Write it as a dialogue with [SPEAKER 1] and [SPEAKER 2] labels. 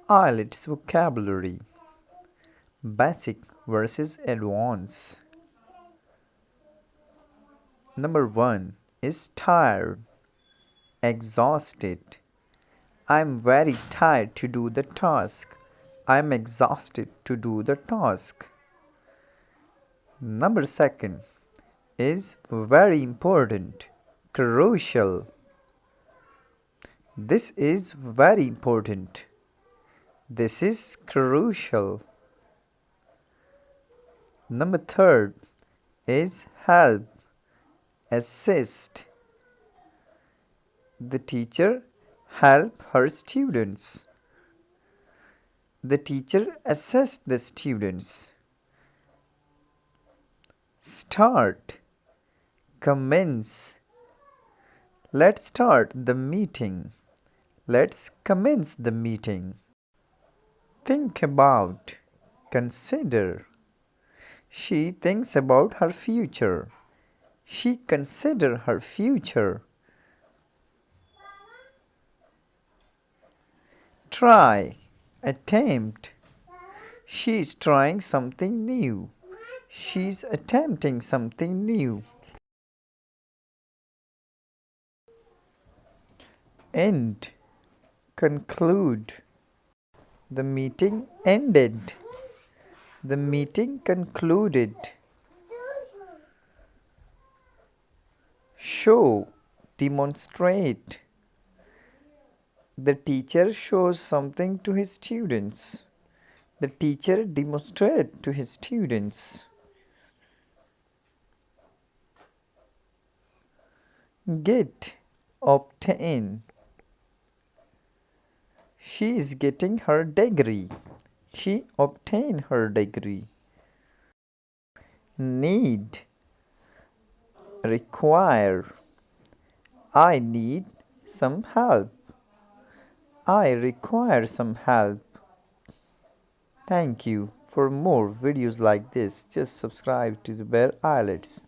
[SPEAKER 1] IELTS Vocabulary. Basic versus Advanced. Number 1 is tired, exhausted. I'm very tired to do the task. I'm exhausted to do the task. Number 2 is very important, crucial. This is very important. This is crucial. Number 3 is help, assist. The teacher help her students. The teacher assist the students. Start, commence. Let's start the meeting. Let's commence the meeting. Think about, consider. She thinks about her future. She consider her future. Try, attempt. She's trying something new. She's attempting something new. End, conclude. The meeting ended. The meeting concluded. Show, demonstrate. The teacher shows something to his students. The teacher demonstrates to his students. Get, obtain. She is getting her degree. She obtained her degree. Need, require. I need some help. I require some help. Thank you. For more videos like this, just subscribe to Zubair IELTS.